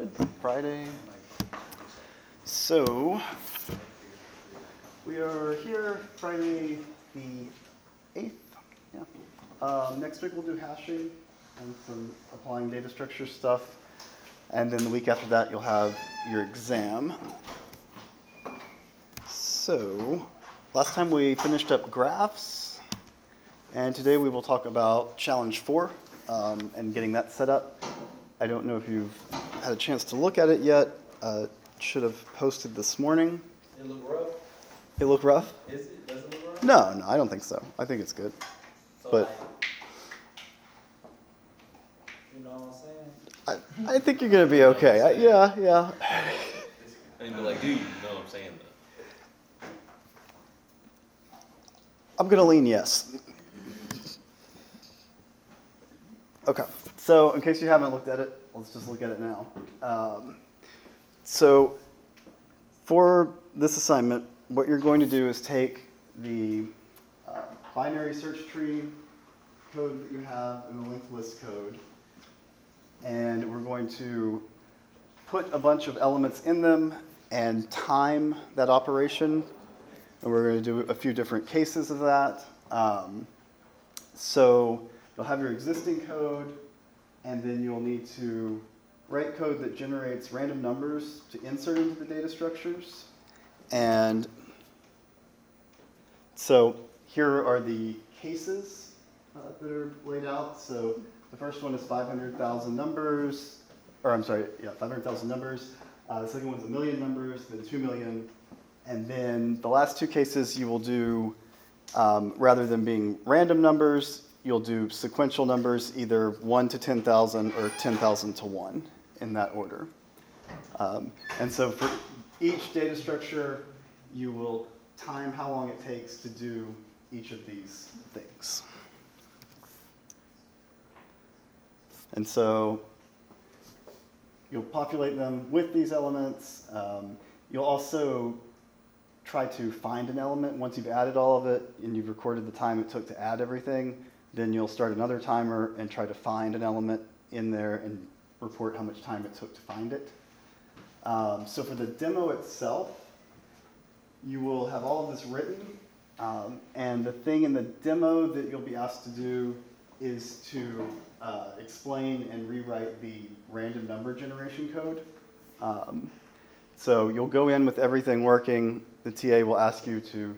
good. Friday. So, we are here Friday the 8th. Yeah. Next week we'll do hashing and some applying data structure stuff. And then the week after that you'll have your exam. So, last time we finished up graphs. And today we will talk about challenge 4 and getting that set up. I don't know if you've had a chance to look at it yet. Should have posted this morning. It look rough? It look rough? Is it? Does it look rough? No, I don't think so. I think it's good. So But like, you know what I'm saying? I think you're going to be okay. Yeah. And be like, dude, you know what I'm saying though. I'm going to lean yes. Okay, so in case you haven't looked at it, let's just look at it now. So for this assignment, what you're going to do is take the binary search tree code that you have and the linked list code, and we're going to put a bunch of elements in them and time that operation. And we're going to do a few different cases of that. So you'll have your existing code, and then you'll need to write code that generates random numbers to insert into the data structures. And so here are the cases that are laid out. So the first one is 500,000 numbers, or I'm sorry, 500,000 numbers. The second one's 1 million numbers, then 2 million. And then the last two cases you will do, rather than being random numbers, you'll do sequential numbers, either 1 to 10,000 or 10,000 to 1 in that order. And so for each data structure, you will time how long it takes to do each of these things. And so you'll populate them with these elements. You'll also try to find an element. Once you've added all of it and you've recorded the time it took to add everything, then you'll start another timer and try to find an element in there and report how much time it took to find it. So for the demo itself, you will have all of this written, and the thing in the demo that you'll be asked to do is to explain and rewrite the random number generation code. So you'll go in with everything working. The TA will ask you to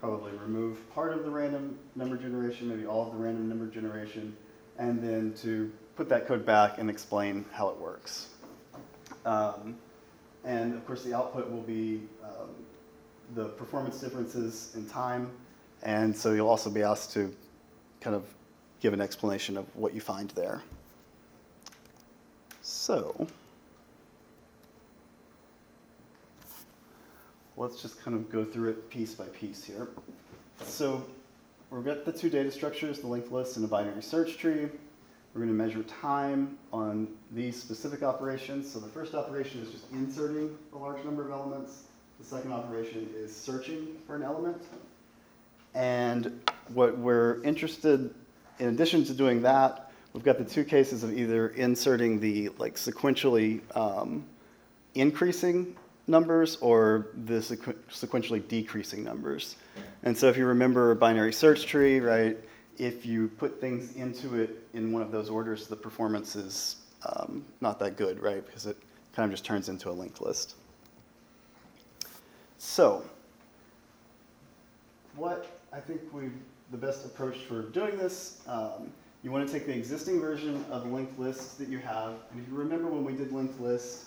probably remove part of the random number generation, maybe all of the random number generation, and then to put that code back and explain how it works. And of course the output will be the performance differences in time, and so you'll also be asked to kind of give an explanation of what you find there. So let's just kind of go through it piece by piece here. So we've got the two data structures, the linked list and a binary search tree. We're going to measure time on these specific operations. So the first operation is just inserting a large number of elements. The second operation is searching for an element. And what we're interested, in addition to doing that, we've got the two cases of either inserting the sequentially increasing numbers or the sequentially decreasing numbers. And so if you remember a binary search tree, right, if you put things into it in one of those orders, the performance is not that good, right, because it kind of just turns into a linked list. So what I think the best approach for doing this, you want to take the existing version of the linked list that you have. And if you remember when we did linked lists,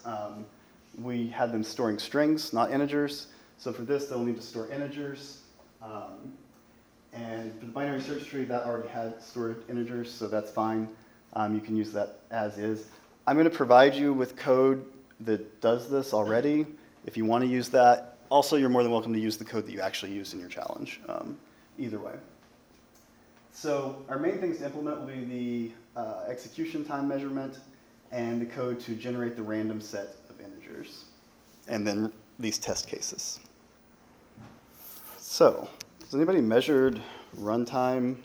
we had them storing strings, not integers. So for this, they'll need to store integers. And for the binary search tree, that already had stored integers, so that's fine. You can use that as is. I'm going to provide you with code that does this already, if you want to use that. Also, you're more than welcome to use the code that you actually use in your challenge, either way. So our main things to implement will be the execution time measurement and the code to generate the random set of integers, and then these test cases. So, has anybody measured runtime?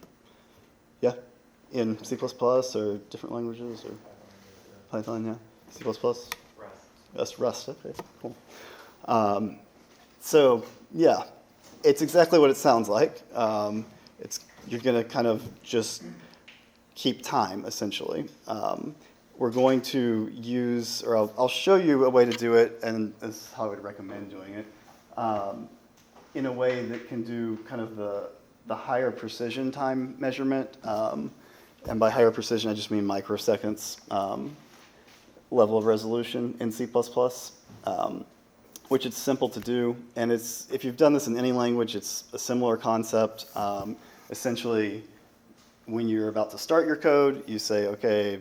Yeah, in C++ or different languages or Python? Yeah, C++. Rust. That's Rust. Okay, cool. So yeah, it's exactly what it sounds like. You're going to kind of just keep time, essentially. We're going to use, or I'll show you a way to do it, and this is how I would recommend doing it, in a way that can do kind of the higher precision time measurement. And by higher precision, I just mean microseconds level of resolution in C++, which it's simple to do. And if you've done this in any language, it's a similar concept. Essentially, when you're about to start your code, you say, okay,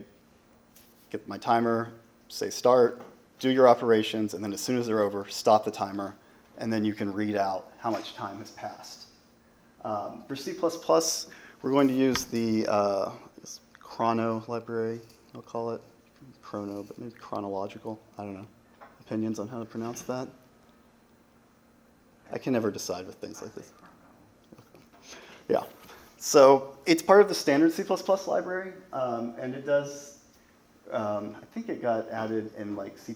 get my timer, say start, do your operations, and then as soon as they're over, stop the timer, and then you can read out how much time has passed. For C++, we're going to use the chrono library, I'll call it. Chrono, but maybe chronological. I don't know. Opinions on how to pronounce that? I can never decide with things like this. Yeah. So it's part of the standard C++ library, and it does, I think it got added in like C++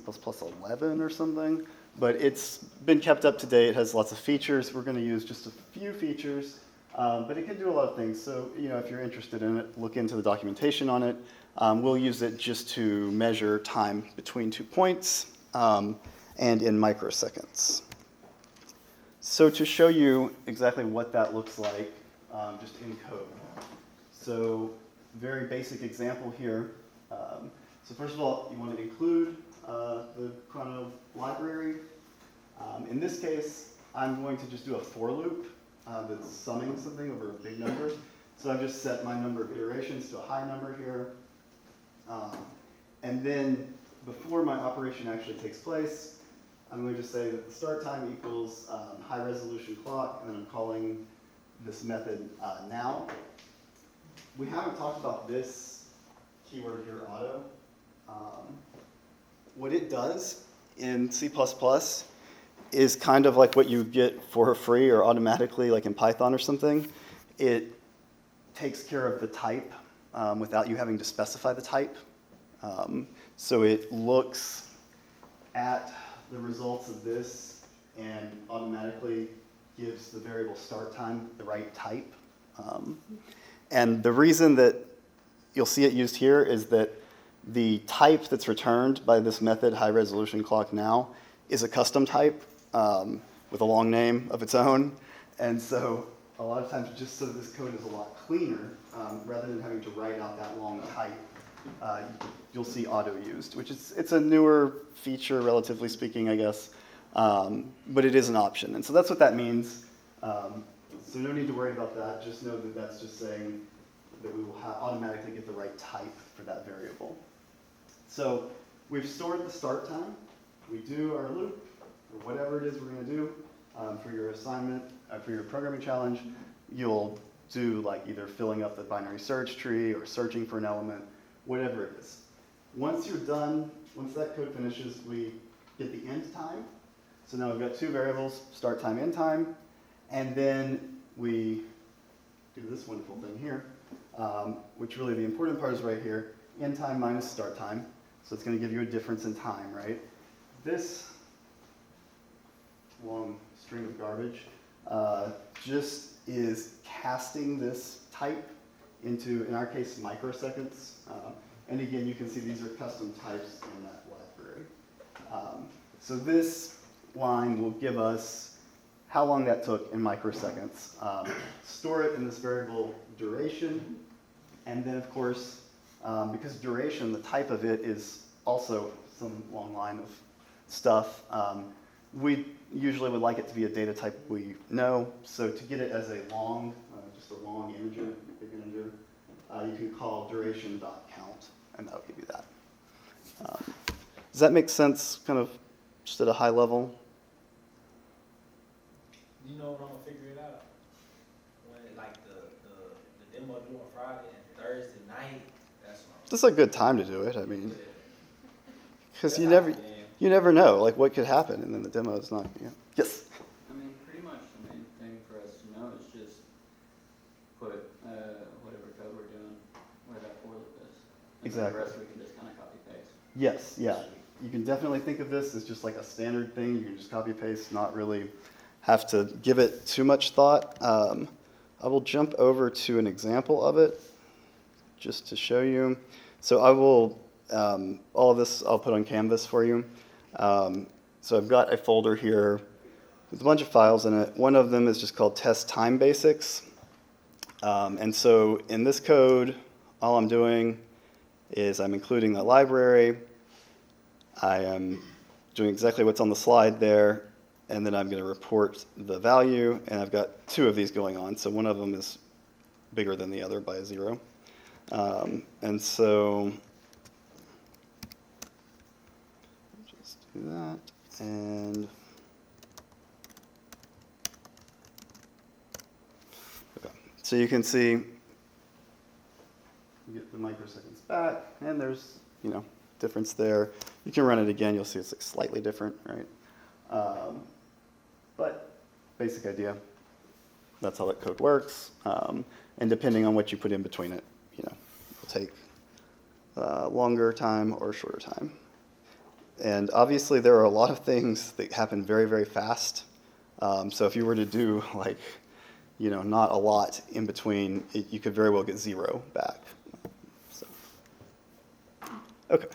11 or something, but it's been kept up to date. It has lots of features. We're going to use just a few features, but it can do a lot of things. So, if you're interested in it, look into the documentation on it. We'll use it just to measure time between 2 points and in microseconds. So to show you exactly what that looks like, just in code. So very basic example here. So first of all, you want to include the chrono library. In this case, I'm going to just do a for loop that's summing something over a big number. So I've just set my number of iterations to a high number here. And then before my operation actually takes place, I'm going to just say that the start time equals high resolution clock, and then I'm calling this method now. We haven't talked about this keyword here, auto. What it does in C++ is kind of like what you get for free or automatically, like in Python or something. It takes care of the type without you having to specify the type. So it looks at the results of this and automatically gives the variable start time the right type. And the reason that you'll see it used here is that the type that's returned by this method, high resolution clock now, is a custom type with a long name of its own. And so a lot of times, just so this code is a lot cleaner, rather than having to write out that long type, you'll see auto used, which it's a newer feature, relatively speaking, I guess, but it is an option. And so that's what that means. So no need to worry about that. Just know that that's just saying that we will automatically get the right type for that variable. So we've stored the start time. We do our loop, or whatever it is we're going to do for your assignment, for your programming challenge. You'll do like either filling up the binary search tree or searching for an element, whatever it is. Once you're done, once that code finishes, we get the end time. So now we've got two variables, start time, end time, and then we do this wonderful thing here, which really the important part is right here, end time minus start time. So it's going to give you a difference in time, right? This long string of garbage just is casting this type into, in our case, microseconds. And again, you can see these are custom types in that library. So this line will give us how long that took in microseconds. Store it in this variable duration. And then, of course, because duration, the type of it is also some long line of stuff, we usually would like it to be a data type we know. So to get it as a long, just a long integer, big integer, you can call duration.count, and that'll give you that. Does that make sense, kind of just at a high level? You know when I'm gonna figure it out? When like the demo due on Friday and Thursday night, that's when This is a good time to do it, I mean, because That's you how- never know, like what could happen, and then the demo is not, Yes? I mean, pretty much the main thing for us to know is just put whatever code we're doing where that for loop is. And then Exactly. the rest we can just kind of copy paste. Yes, yeah. you can definitely think of this as just like a standard thing. You can just copy paste, not really have to give it too much thought. I will jump over to an example of it just to show you. So I will, all of this I'll put on Canvas for you. So I've got a folder here with a bunch of files in it. One of them is just called test time basics. And so in this code, all I'm doing is I'm including the library. I am doing exactly what's on the slide there, and then I'm going to report the value, and I've got two of these going on, so one of them is bigger than the other by a 0. And so just do that, and okay. So you can see, you get the microseconds back, and there's, difference there. You can run it again, you'll see it's like slightly different, right? But basic idea, that's how that code works. And depending on what you put in between it, it'll take longer time or shorter time. And obviously there are a lot of things that happen very, very fast. So if you were to do not a lot in between, you could very well get 0 back. So, okay.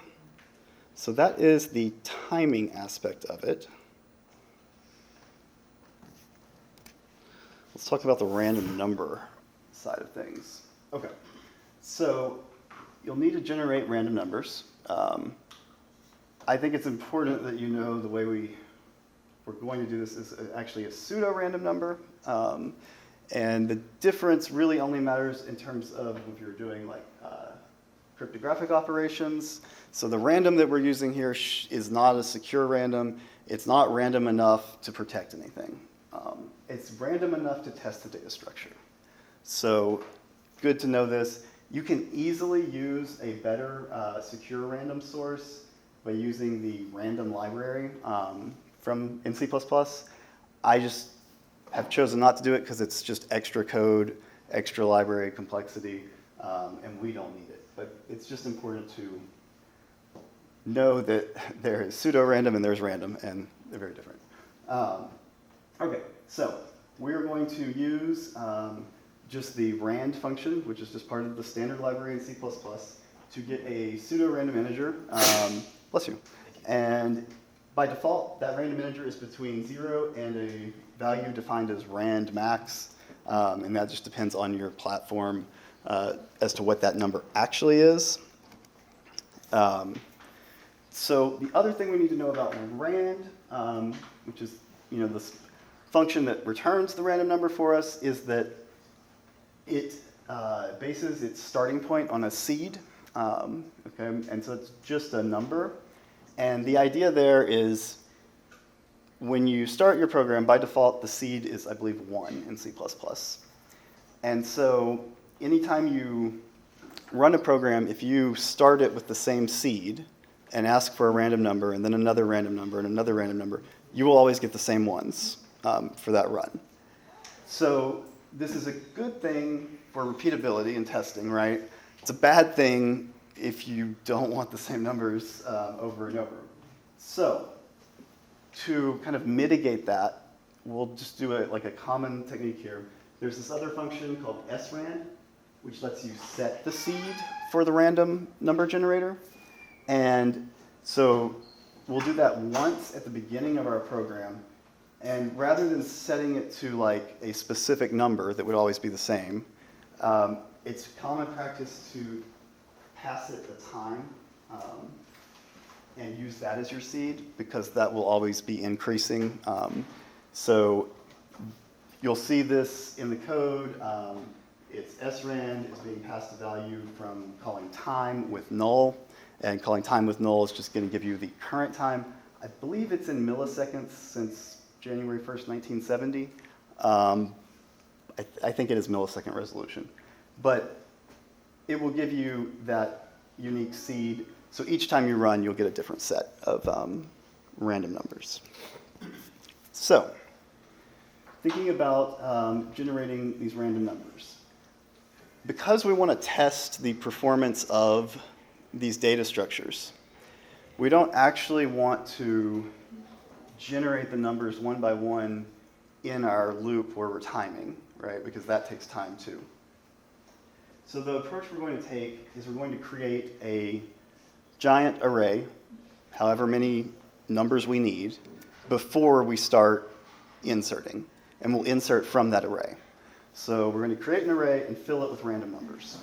So that is the timing aspect of it. Let's talk about the random number side of things. Okay. So you'll need to generate random numbers. I think it's important that you know the way we're going to do this is actually a pseudo-random number. And the difference really only matters in terms of if you're doing like cryptographic operations. So the random that we're using here is not a secure random. It's not random enough to protect anything. It's random enough to test the data structure. So good to know this. You can easily use a better secure random source by using the random library in C++. I just have chosen not to do it because it's just extra code, extra library complexity, and we don't need it. But it's just important to know that there is pseudo-random and there's random, and they're very different. Okay, so we're going to use just the rand function, which is just part of the standard library in C++, to get a pseudo-random integer. Bless you. And by default, that random integer is between 0 and a value defined as rand max, and that just depends on your platform as to what that number actually is. So the other thing we need to know about rand, which is this function that returns the random number for us, is that it bases its starting point on a seed. Okay, and so it's just a number. And the idea there is when you start your program, by default, the seed is, I believe, 1 in C++. And so anytime you run a program, if you start it with the same seed and ask for a random number and then another random number and another random number, you will always get the same ones for that run. So this is a good thing for repeatability and testing, right? It's a bad thing if you don't want the same numbers over and over. So to kind of mitigate that, we'll just do a common technique here. There's this other function called srand, which lets you set the seed for the random number generator. And so we'll do that once at the beginning of our program. And rather than setting it to like a specific number that would always be the same, it's common practice to pass it a time and use that as your seed, because that will always be increasing. So you'll see this in the code. It's srand is being passed a value from calling time with null, and calling time with null is just going to give you the current time. I believe it's in milliseconds since January 1st, 1970. I think it is millisecond resolution. But it will give you that unique seed. So each time you run, you'll get a different set of random numbers. So thinking about generating these random numbers. Because we want to test the performance of these data structures, we don't actually want to generate the numbers one by one in our loop where we're timing, right? Because that takes time too. So the approach we're going to take is we're going to create a giant array, however many numbers we need, before we start inserting. And we'll insert from that array. So we're going to create an array and fill it with random numbers.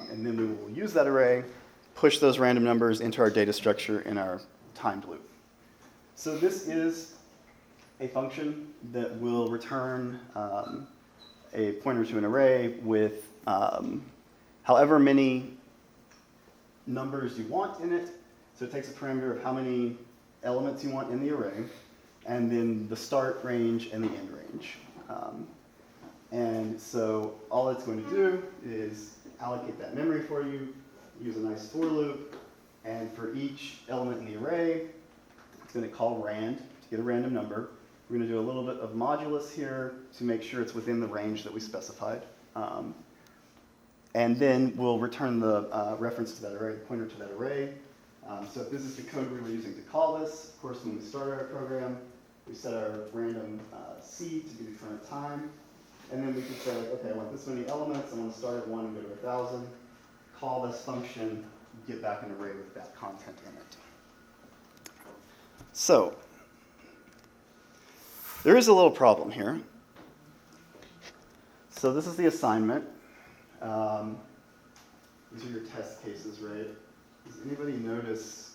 And then we will use that array, push those random numbers into our data structure in our timed loop. So this is a function that will return a pointer to an array with however many numbers you want in it. So it takes a parameter of how many elements you want in the array, and then the start range and the end range. And so all it's going to do is allocate that memory for you, use a nice for loop, and for each element in the array, it's going to call rand to get a random number. We're going to do a little bit of modulus here to make sure it's within the range that we specified. And then we'll return the reference to that array, the pointer to that array. So if this is the code we were using to call this, of course, when we start our program, we set our random seed to be the current time. And then we can say, like, okay, I want this many elements. I want to start at 1 and go to 1,000. Call this function, get back an array with that content in it. So there is a little problem here. So this is the assignment. These are your test cases, right? Does anybody notice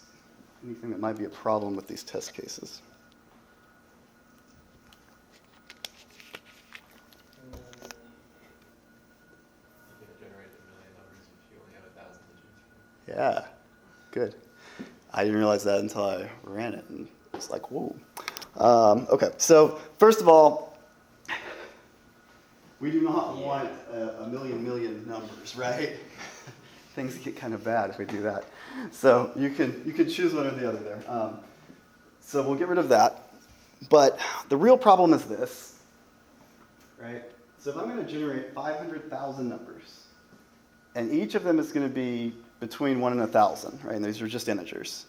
anything that might be a problem with these test cases? You can generate 1,000,000 numbers if you only have 1,000 to choose from. Yeah, good. I didn't realize that until I ran it, and it's like, whoa. Okay, so first of all, we do not want a million numbers, right? Things get kind of bad if we do that. So you can choose one or the other there. So we'll get rid of that. But the real problem is this, right? So if I'm going to generate 500,000 numbers, and each of them is going to be between 1 and 1,000, right? And these are just integers.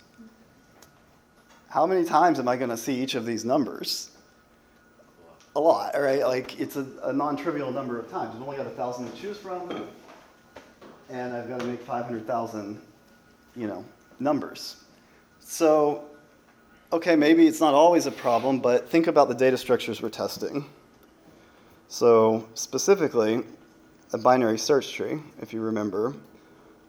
How many times am I going to see each of these numbers? A lot, right? Like, it's a non-trivial number of times. I've only got 1,000 to choose from, and I've got to make 500,000, numbers. So, okay, maybe it's not always a problem, but think about the data structures we're testing. So, specifically, a binary search tree, if you remember.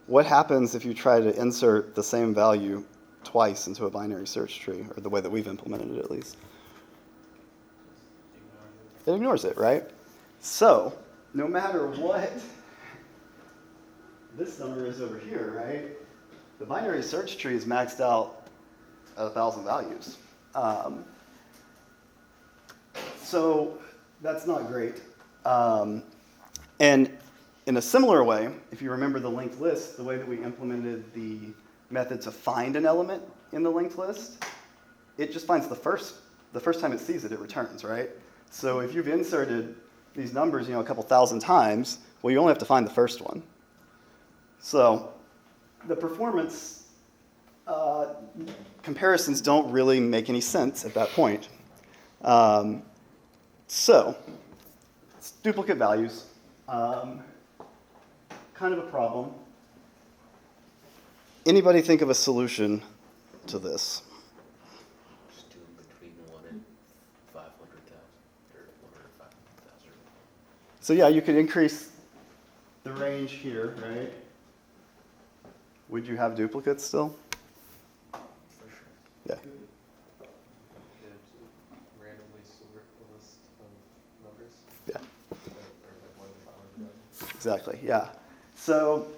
What happens if you try to insert the same value twice into a binary search tree, or the way that we've implemented it at least? It ignores it, right? So, no matter what this number is over here, right? The binary search tree is maxed out at 1,000 values. So that's not great. And in a similar way, if you remember the linked list, the way that we implemented the method to find an element in the linked list, it just finds the first time it sees it, it returns, right? So if you've inserted these numbers, a couple thousand times, well, you only have to find the first one. So the performance comparisons don't really make any sense at that point. So it's duplicate values, kind of a problem. Anybody think of a solution to this? Just do between 1 and 500,000, or 1 or 500,000. So yeah, you could increase the range here, right? Would you have duplicates still? For sure. Yeah. Randomly sort the list of numbers. Yeah. Or like more than 500,000. Exactly, yeah. So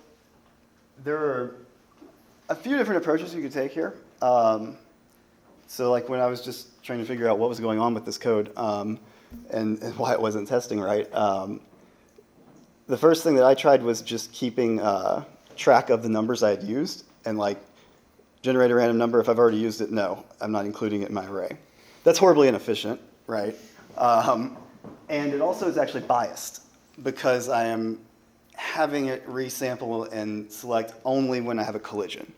there are a few different approaches you could take here. So like when I was just trying to figure out what was going on with this code and why it wasn't testing right, the first thing that I tried was just keeping track of the numbers I had used and like generate a random number. If I've already used it, no, I'm not including it in my array. That's horribly inefficient, right? And it also is actually biased because I am having it resample and select only when I have a collision.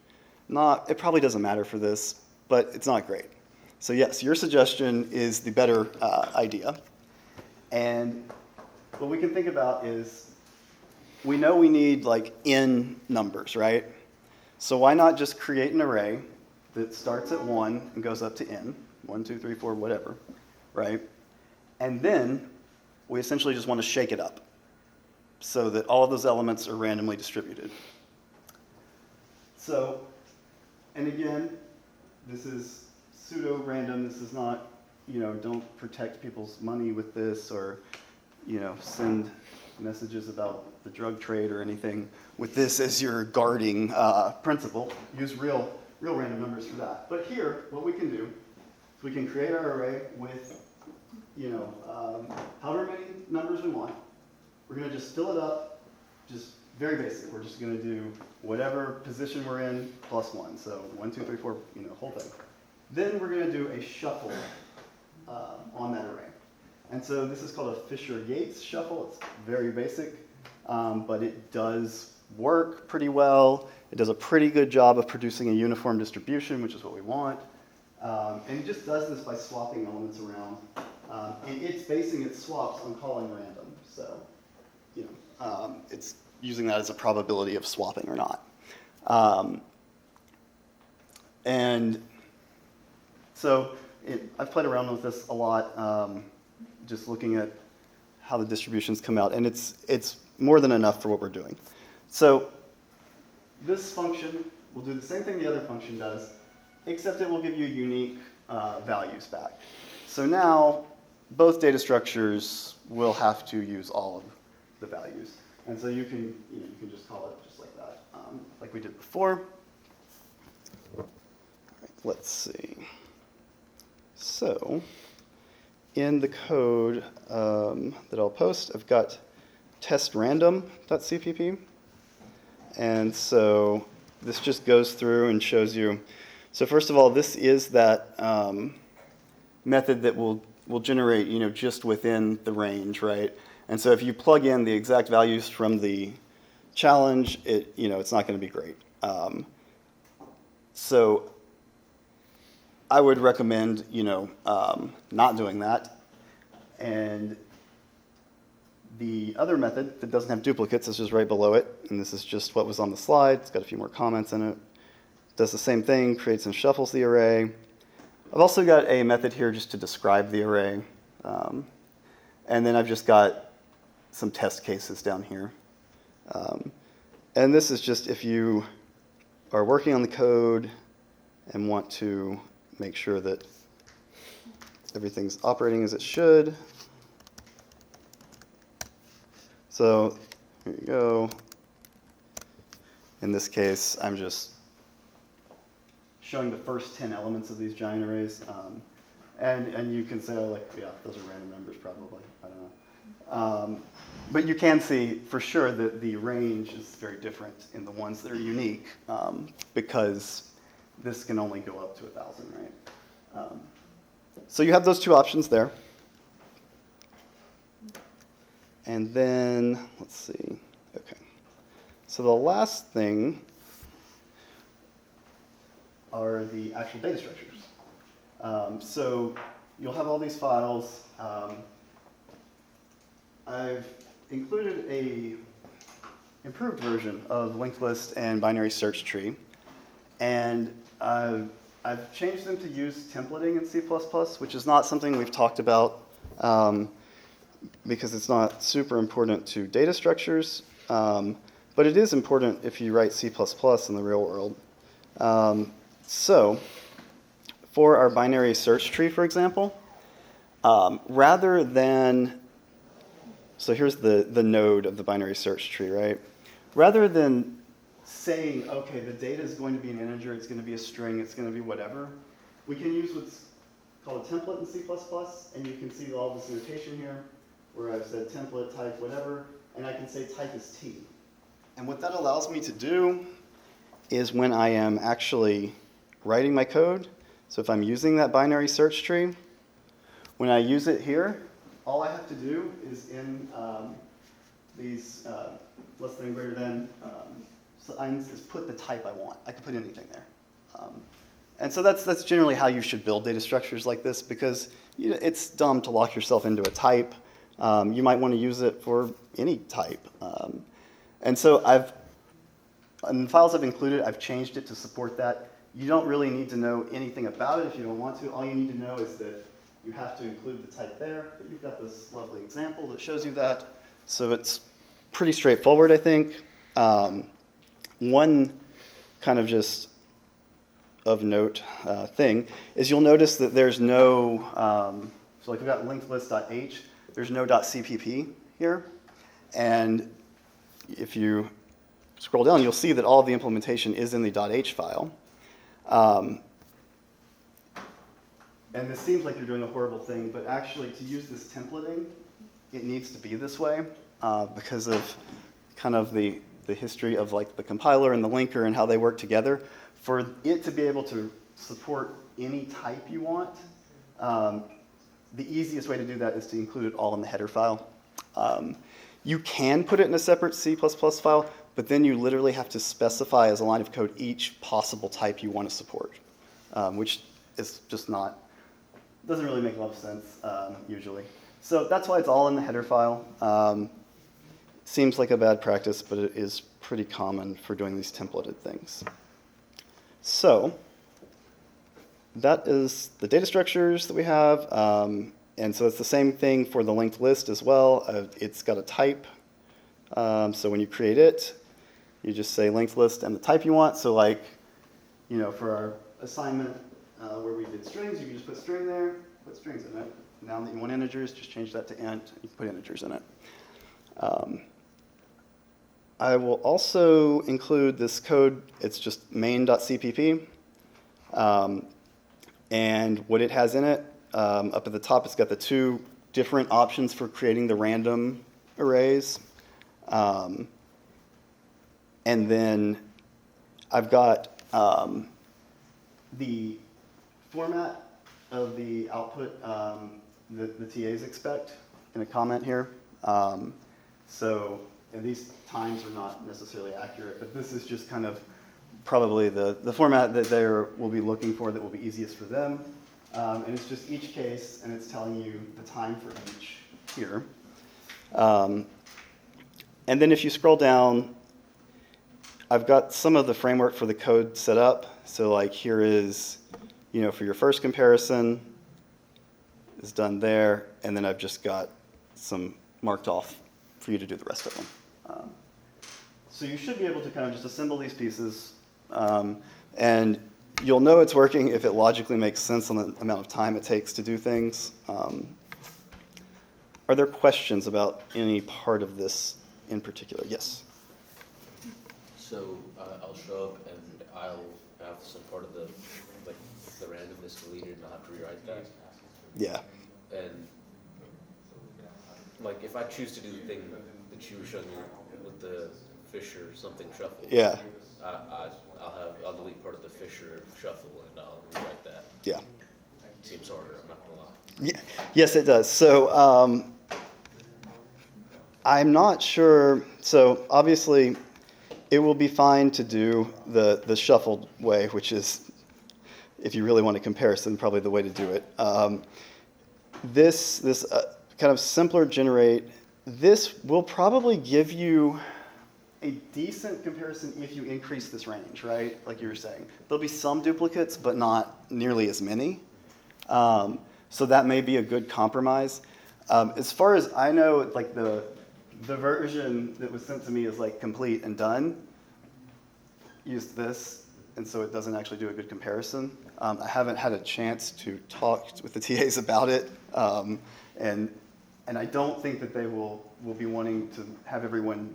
It probably doesn't matter for this, but it's not great. So yes, your suggestion is the better idea. And what we can think about is, we know we need like n numbers, right? So why not just create an array that starts at 1 and goes up to n, 1, 2, 3, 4, whatever, right? And then we essentially just want to shake it up so that all of those elements are randomly distributed. So, and again, this is pseudo-random. This is not, don't protect people's money with this, or, send messages about the drug trade or anything with this as your guarding principle. Use real random numbers for that. But here, what we can do is we can create our array with, however many numbers we want. We're going to just fill it up, just very basic. We're just going to do whatever position we're in plus 1. So 1, 2, 3, 4, whole thing. Then we're going to do a shuffle on that array. And so this is called a Fisher-Yates shuffle. It's very basic, but it does work pretty well. It does a pretty good job of producing a uniform distribution, which is what we want. And it just does this by swapping elements around. And it's basing its swaps on calling random. So, it's using that as a probability of swapping or not. And so I've played around with this a lot, just looking at how the distributions come out. And it's more than enough for what we're doing. So this function will do the same thing the other function does, except it will give you unique values back. So now both data structures will have to use all of the values. And so you can just call it just like that, like we did before. All right, let's see. So in the code that I'll post, I've got testrandom.cpp. And so this just goes through and shows you. So first of all, this is that method that will generate, just within the range, right? And so if you plug in the exact values from the challenge, it's not going to be great. So I would recommend, not doing that. And the other method that doesn't have duplicates is just right below it. And this is just what was on the slide. It's got a few more comments in it. Does the same thing, creates and shuffles the array. I've also got a method here just to describe the array. And then I've just got some test cases down here. And this is just if you are working on the code and want to make sure that everything's operating as it should. So here you go. In this case, I'm just showing the first 10 elements of these giant arrays. And you can say, those are random numbers probably. I don't know. But you can see for sure that the range is very different in the ones that are unique, because this can only go up to 1,000, right? So you have those two options there. And then, let's see. Okay. So the last thing are the actual data structures. So you'll have all these files. I've included a improved version of linked list and binary search tree. And I've changed them to use templating in C++, which is not something we've talked about because it's not super important to data structures. But it is important if you write C++ in the real world. So for our binary search tree, for example, rather than, so here's the node of the binary search tree, right? Rather than saying, okay, the data is going to be an integer, it's going to be a string, it's going to be whatever, we can use what's called a template in C++, and you can see all this notation here, where I've said template, type, whatever, and I can say type is T. And what that allows me to do is when I am actually writing my code, so if I'm using that binary search tree, when I use it here, all I have to do is in these less than and greater than signs is put the type I want. I can put anything there. And so that's generally how you should build data structures like this, because it's dumb to lock yourself into a type. You might want to use it for any type. And so in the files I've included, I've changed it to support that. You don't really need to know anything about it if you don't want to. All you need to know is that you have to include the type there, but you've got this lovely example that shows you that. So it's pretty straightforward, I think. One kind of just of note thing is you'll notice that there's no, so like we've got linked list.h, there's no .cpp here. And if you scroll down, you'll see that all of the implementation is in the .h file. And this seems like you're doing a horrible thing, but actually to use this templating, it needs to be this way because of kind of the history of like the compiler and the linker and how they work together. For it to be able to support any type you want, the easiest way to do that is to include it all in the header file. You can put it in a separate C++ file, but then you literally have to specify as a line of code each possible type you want to support, which is just not, doesn't really make a lot of sense usually. So that's why it's all in the header file. Seems like a bad practice, but it is pretty common for doing these templated things. So that is the data structures that we have. And so it's the same thing for the linked list as well. It's got a type. So when you create it, you just say linked list and the type you want. So like, you know, for our assignment where we did strings, you can just put string there, put strings in it. Now that you want integers, just change that to int. You can put integers in it. I will also include this code. It's just main.cpp. And what it has in it, up at the top, it's got the two different options for creating the random arrays. And then I've got the format of the output the TAs expect in a comment here. So and these times are not necessarily accurate, but this is just kind of probably the format that they will be looking for that will be easiest for them. And it's just each case, and it's telling you the time for each here. And then if you scroll down, I've got some of the framework for the code set up. So like here is, you know, for your first comparison is done there, and then I've just got some marked off for you to do the rest of them. So you should be able to kind of just assemble these pieces, and you'll know it's working if it logically makes sense on the amount of time it takes to do things. Are there questions about any part of this in particular? Yes? So I'll show up and I'll have some part of the randomness deleted and I'll have to rewrite that. Yeah. And like if I choose to do the thing that you were showing me with the Fisher something shuffle, Yeah. I'll delete part of the Fisher shuffle and I'll rewrite that. Yeah. Seems harder, I'm not gonna lie. Yeah. Yes, it does. So I'm not sure. So obviously, it will be fine to do the shuffled way, which is, if you really want a comparison, probably the way to do it. This kind of simpler generate, this will probably give you a decent comparison if you increase this range, right? Like you were saying. There'll be some duplicates, but not nearly as many. So that may be a good compromise. As far as I know, like the version that was sent to me is like complete and done. Used this, and so it doesn't actually do a good comparison. I haven't had a chance to talk with the TAs about it, and I don't think that they will be wanting to have everyone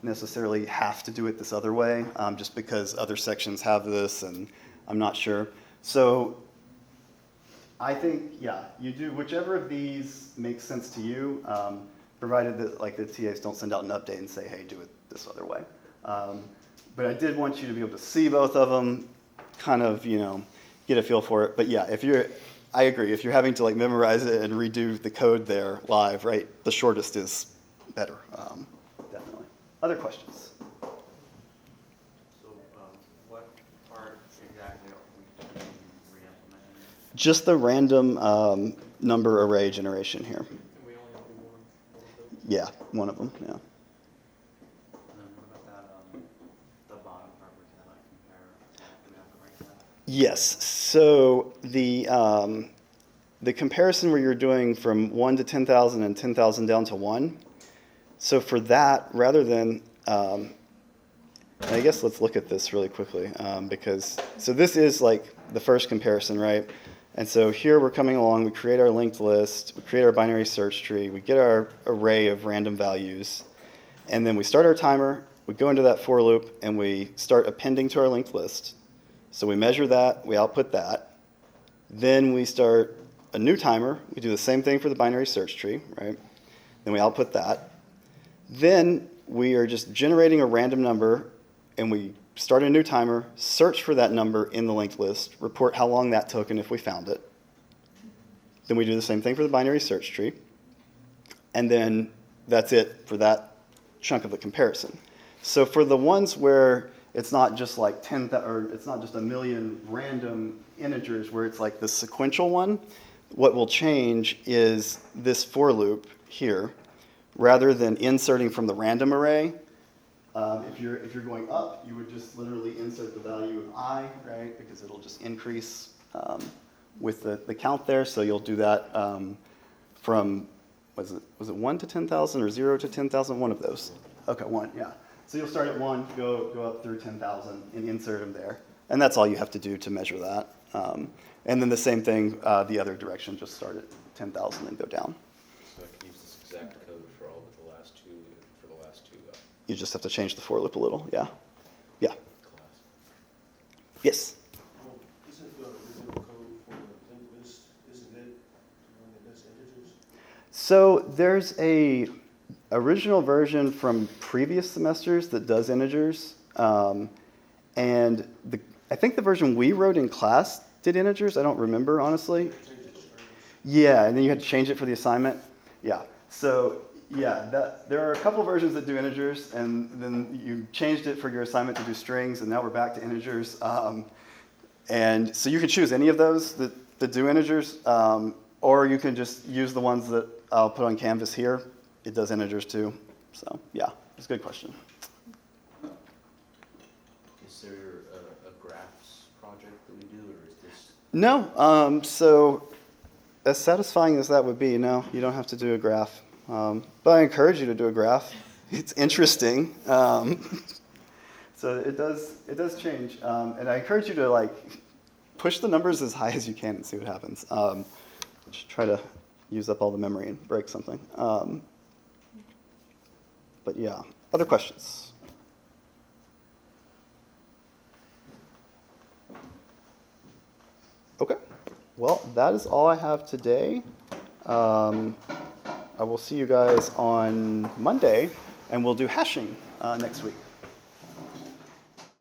necessarily have to do it this other way, just because other sections have this, and I'm not sure. So I think, yeah, you do whichever of these makes sense to you, provided that like the TAs don't send out an update and say, hey, do it this other way. But I did want you to be able to see both of them, kind of, you know, get a feel for it. But yeah, I agree, if you're having to like memorize it and redo the code there live, right, the shortest is better, definitely. Other questions? So what part exactly Just the random number array generation here. And we only do one of those. Yeah, one of them, yeah. And then what about that, the bottom part where you like compare, do we have to write that? Yes, so the comparison where you're doing from 1 to 10,000 and 10,000 down to 1, so for that, rather than, and I guess let's look at this really quickly, because, so this is like the first comparison, right? And so here we're coming along, we create our linked list, we create our binary search tree, we get our array of random values, and then we start our timer, we go into that for loop, and we start appending to our linked list. So we measure that, we output that. Then we start a new timer, we do the same thing for the binary search tree, right? Then we output that. Then we are just generating a random number, and we start a new timer, search for that number in the linked list, report how long that took and if we found it. Then we do the same thing for the binary search tree. And then that's it for that chunk of the comparison. So for the ones where it's not just like 10, or it's not just a million random integers where it's like the sequential one, what will change is this for loop here. Rather than inserting from the random array, if you're going up, you would just literally insert the value of I, right? Because it'll just increase with the count there. So you'll do that from, was it 1 to 10,000 or 0 to 10,000? One of those. Okay, 1, yeah. So you'll start at 1, go up through 10,000 and insert them there. And that's all you have to do to measure that. And then the same thing, the other direction, just start at 10,000 and go down. So I can use this exact code for all but the last two, You just have to change the for loop a little, yeah. Yeah, class. yes. Isn't the original code for the linked list, isn't it the one that does integers? So there's a original version from previous semesters that does integers. And I think the version we wrote in class did integers. I don't remember, honestly. Yeah, and then you had to change it for the assignment. Yeah, so yeah, there are a couple versions that do integers, and then you changed it for your assignment to do strings, and now we're back to integers. And so you can choose any of those that do integers, or you can just use the ones that I'll put on Canvas here. It does integers too. So yeah, it's a good question. Is there a graphs project that we do, or is this? No, so as satisfying as that would be, no, you don't have to do a graph. But I encourage you to do a graph. It's interesting. So it does change. And I encourage you to like push the numbers as high as you can and see what happens. Just try to use up all the memory and break something. But yeah, other questions? Okay. Well, that is all I have today. I will see you guys on Monday, and we'll do hashing next week.